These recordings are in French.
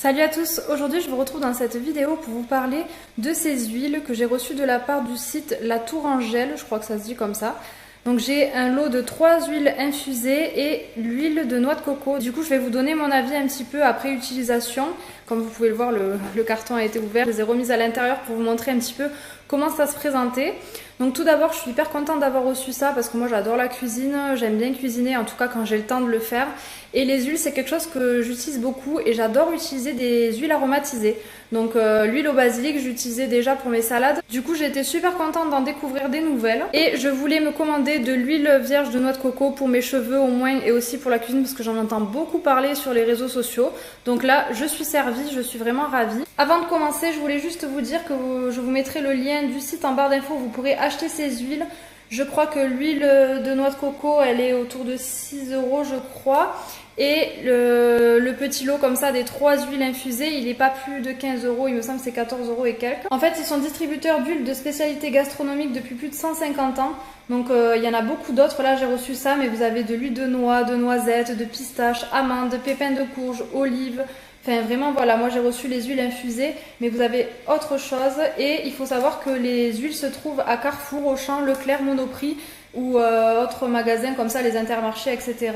Salut à tous, aujourd'hui je vous retrouve dans cette vidéo pour vous parler de ces huiles que j'ai reçues de la part du site La Tourangelle, je crois que ça se dit comme ça. Donc j'ai un lot de 3 huiles infusées et l'huile de noix de coco. Du coup je vais vous donner mon avis un petit peu après utilisation. Comme vous pouvez le voir, le carton a été ouvert. Je les ai remises à l'intérieur pour vous montrer un petit peu comment ça se présentait. Donc tout d'abord je suis hyper contente d'avoir reçu ça parce que moi j'adore la cuisine, j'aime bien cuisiner en tout cas quand j'ai le temps de le faire. Et les huiles c'est quelque chose que j'utilise beaucoup et j'adore utiliser des huiles aromatisées. Donc l'huile au basilic j'utilisais déjà pour mes salades. Du coup j'ai été super contente d'en découvrir des nouvelles. Et je voulais me commander de l'huile vierge de noix de coco pour mes cheveux au moins et aussi pour la cuisine parce que j'en entends beaucoup parler sur les réseaux sociaux. Donc là je suis servie, je suis vraiment ravie. Avant de commencer je voulais juste vous dire que je vous mettrai le lien du site en barre d'infos, vous pourrez acheter ces huiles. Je crois que l'huile de noix de coco elle est autour de 6 € je crois. Et le petit lot comme ça des 3 huiles infusées, il n'est pas plus de 15 €, il me semble que c'est 14 € et quelques. En fait, ils sont distributeurs d'huiles de spécialité gastronomique depuis plus de 150 ans. Donc il y en a beaucoup d'autres, là j'ai reçu ça, mais vous avez de l'huile de noix, de noisettes, de pistache, amandes, pépins de courge, olives. Enfin vraiment voilà, moi j'ai reçu les huiles infusées, mais vous avez autre chose. Et il faut savoir que les huiles se trouvent à Carrefour, Auchan, Leclerc, Monoprix ou autres magasins comme ça, les Intermarchés, etc.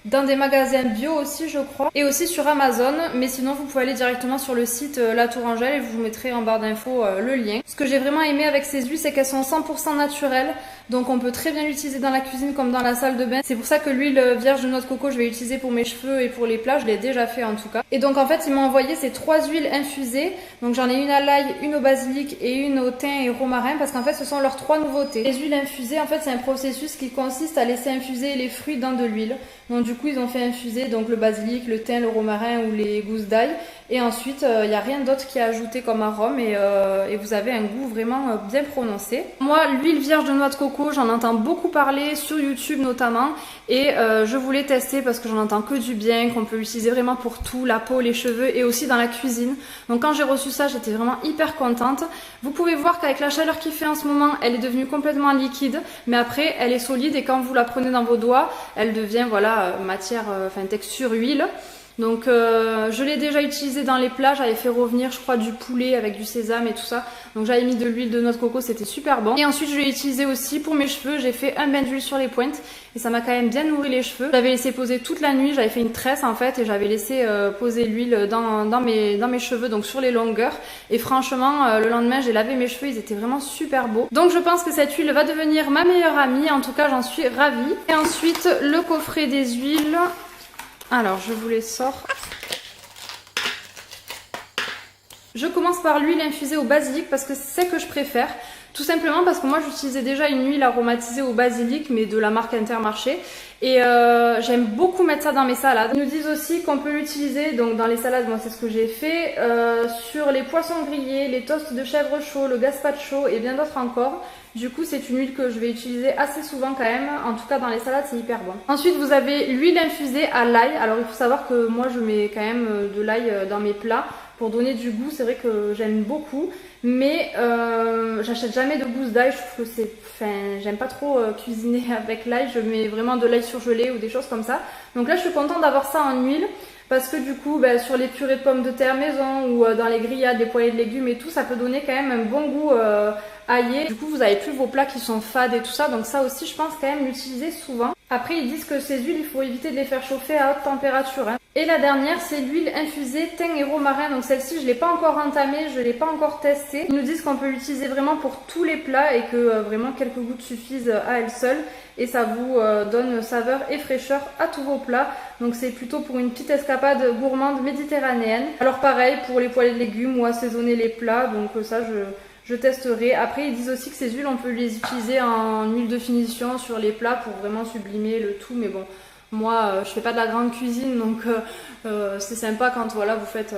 Dans des magasins bio aussi je crois, et aussi sur Amazon, mais sinon vous pouvez aller directement sur le site La Tourangelle et je vous mettrai en barre d'infos le lien. Ce que j'ai vraiment aimé avec ces huiles, c'est qu'elles sont 100% naturelles, donc on peut très bien l'utiliser dans la cuisine comme dans la salle de bain. C'est pour ça que l'huile vierge de noix de coco je vais l'utiliser pour mes cheveux et pour les plats, je l'ai déjà fait en tout cas. Et donc en fait ils m'ont envoyé ces 3 huiles infusées, donc j'en ai une à l'ail, une au basilic et une au thym et romarin, parce qu'en fait ce sont leurs 3 nouveautés. Les huiles infusées en fait c'est un processus qui consiste à laisser infuser les fruits dans de l'huile. Donc du coup ils ont fait infuser donc le basilic, le thym, le romarin ou les gousses d'ail. Et ensuite il n'y a rien d'autre qui est ajouté comme arôme et vous avez un goût vraiment bien prononcé. Moi l'huile vierge de noix de coco j'en entends beaucoup parler sur YouTube notamment. Et je voulais tester parce que j'en entends que du bien, qu'on peut l'utiliser vraiment pour tout, la peau, les cheveux et aussi dans la cuisine. Donc quand j'ai reçu ça j'étais vraiment hyper contente. Vous pouvez voir qu'avec la chaleur qu'il fait en ce moment elle est devenue complètement liquide. Mais après elle est solide et quand vous la prenez dans vos doigts elle devient voilà matière, enfin texture huile. Donc je l'ai déjà utilisé dans les plats, j'avais fait revenir je crois du poulet avec du sésame et tout ça. Donc j'avais mis de l'huile de noix de coco, c'était super bon. Et ensuite je l'ai utilisé aussi pour mes cheveux, j'ai fait un bain d'huile sur les pointes et ça m'a quand même bien nourri les cheveux. J'avais laissé poser toute la nuit, j'avais fait une tresse en fait et j'avais laissé poser l'huile dans mes cheveux, donc sur les longueurs. Et franchement le lendemain j'ai lavé mes cheveux, ils étaient vraiment super beaux. Donc je pense que cette huile va devenir ma meilleure amie, en tout cas j'en suis ravie. Et ensuite le coffret des huiles. Alors, je vous les sors. Je commence par l'huile infusée au basilic parce que c'est celle que je préfère. Tout simplement parce que moi j'utilisais déjà une huile aromatisée au basilic mais de la marque Intermarché. Et j'aime beaucoup mettre ça dans mes salades. Ils nous disent aussi qu'on peut l'utiliser donc dans les salades, moi c'est ce que j'ai fait, sur les poissons grillés, les toasts de chèvre chaud, le gazpacho et bien d'autres encore. Du coup c'est une huile que je vais utiliser assez souvent quand même, en tout cas dans les salades c'est hyper bon. Ensuite vous avez l'huile infusée à l'ail. Alors il faut savoir que moi je mets quand même de l'ail dans mes plats pour donner du goût, c'est vrai que j'aime beaucoup. Mais j'achète jamais de gousses d'ail, je trouve que c'est... Enfin, j'aime pas trop cuisiner avec l'ail, je mets vraiment de l'ail surgelé ou des choses comme ça. Donc là je suis contente d'avoir ça en huile. Parce que du coup, sur les purées de pommes de terre maison ou dans les grillades, les poêlées de légumes et tout, ça peut donner quand même un bon goût aillé. Du coup, vous avez plus vos plats qui sont fades et tout ça. Donc ça aussi, je pense quand même l'utiliser souvent. Après, ils disent que ces huiles, il faut éviter de les faire chauffer à haute température. Et la dernière, c'est l'huile infusée thym et romarin. Donc celle-ci, je ne l'ai pas encore entamée, je ne l'ai pas encore testée. Ils nous disent qu'on peut l'utiliser vraiment pour tous les plats et que vraiment quelques gouttes suffisent à elles seules. Et ça vous donne saveur et fraîcheur à tous vos plats. Donc c'est plutôt pour une petite escapade gourmande méditerranéenne. Alors pareil pour les poêlées de légumes ou assaisonner les plats. Donc ça je testerai. Après ils disent aussi que ces huiles on peut les utiliser en huile de finition sur les plats pour vraiment sublimer le tout. Mais bon, moi je fais pas de la grande cuisine donc c'est sympa quand voilà vous faites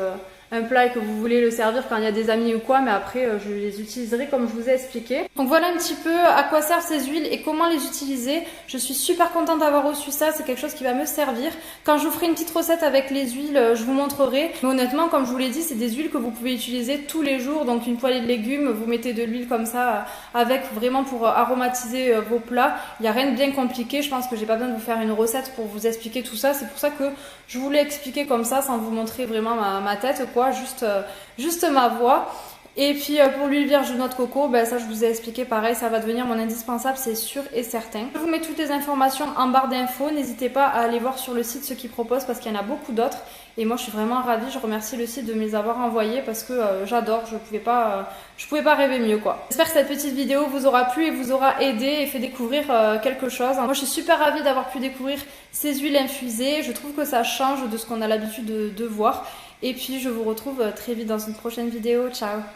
un plat et que vous voulez le servir quand il y a des amis ou quoi, mais après je les utiliserai comme je vous ai expliqué. Donc voilà un petit peu à quoi servent ces huiles et comment les utiliser. Je suis super contente d'avoir reçu ça, c'est quelque chose qui va me servir. Quand je vous ferai une petite recette avec les huiles, je vous montrerai. Mais honnêtement, comme je vous l'ai dit, c'est des huiles que vous pouvez utiliser tous les jours. Donc une poêlée de légumes, vous mettez de l'huile comme ça avec vraiment pour aromatiser vos plats. Il n'y a rien de bien compliqué, je pense que j'ai pas besoin de vous faire une recette pour vous expliquer tout ça. C'est pour ça que je voulais expliquer comme ça sans vous montrer vraiment ma tête quoi, juste ma voix. Et puis pour l'huile vierge de noix de coco, ben ça je vous ai expliqué pareil, ça va devenir mon indispensable, c'est sûr et certain. Je vous mets toutes les informations en barre d'infos, n'hésitez pas à aller voir sur le site ceux qui proposent parce qu'il y en a beaucoup d'autres. Et moi je suis vraiment ravie, je remercie le site de me les avoir envoyés parce que j'adore, je pouvais pas rêver mieux quoi. J'espère que cette petite vidéo vous aura plu et vous aura aidé et fait découvrir quelque chose. Moi je suis super ravie d'avoir pu découvrir ces huiles infusées, je trouve que ça change de ce qu'on a l'habitude de voir. Et puis je vous retrouve très vite dans une prochaine vidéo, ciao!